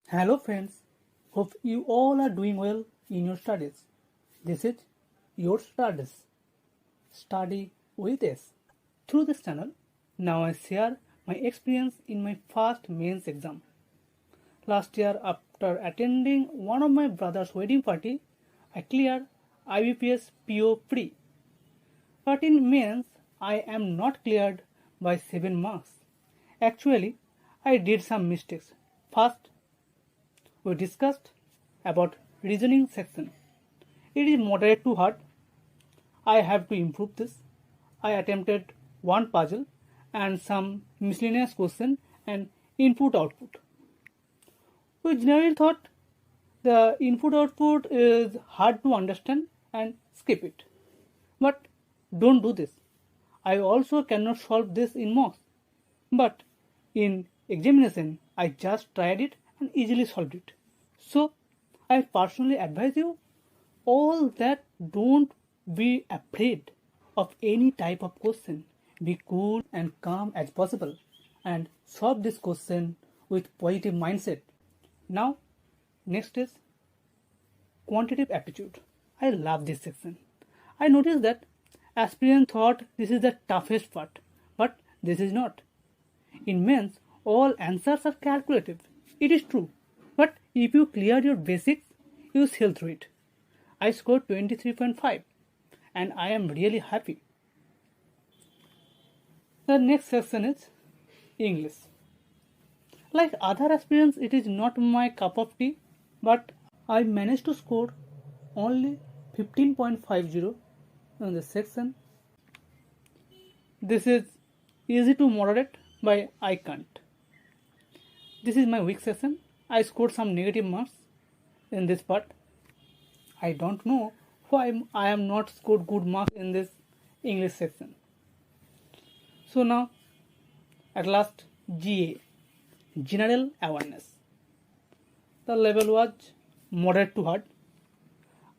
Hello friends, hope you all are doing well in your studies. This is your StudyS, Study with S. Through this channel, now I share my experience in my first mains exam. Last year, after attending one of my brother's wedding party, I cleared IBPS PO free. But in mains, I am not cleared by 7 marks. Actually, I did some mistakes. First, we discussed about reasoning section. It is moderate to hard. I have to improve this. I attempted one puzzle and some miscellaneous question and input output. We generally thought the input output is hard to understand and skip it. But don't do this. I also cannot solve this in mocks. But in examination, I just tried it and easily solved it. So, I personally advise you all that don't be afraid of any type of question. Be cool and calm as possible and solve this question with positive mindset. Now, next is quantitative aptitude. I love this section. I noticed that aspirants thought this is the toughest part, but this is not. In mains, all answers are calculative. It is true. But if you clear your basics, you sail through it. I scored 23.5 and I am really happy. The next section is English. Like other aspirants, it is not my cup of tea, but I managed to score only 15.50 in this section. This is easy to moderate, but I can't. This is my weak section. I scored some negative marks in this part. I don't know why I am not scored good marks in this English section. So now, at last, GA, General Awareness. The level was moderate to hard.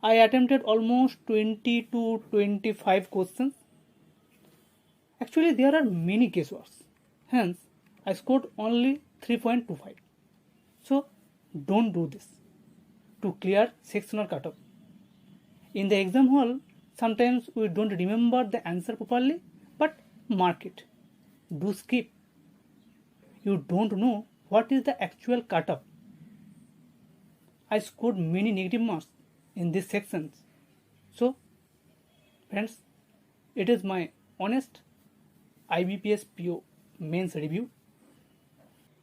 I attempted almost 20 to 25 questions. Actually, there are many guessworks. Hence, I scored only 3.25. So, don't do this to clear sectional cutoff. In the exam hall, sometimes we don't remember the answer properly, but mark it. Do skip. You don't know what is the actual cutoff. I scored many negative marks in these sections. So, friends, it is my honest IBPS PO mains review.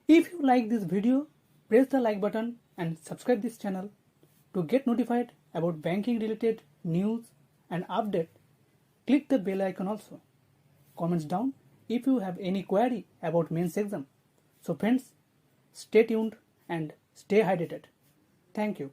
If you like this video, press the like button and subscribe this channel to get notified about banking related news and update. Click the bell icon also. Comments down if you have any query about mains exam. So friends, stay tuned and stay hydrated. Thank you.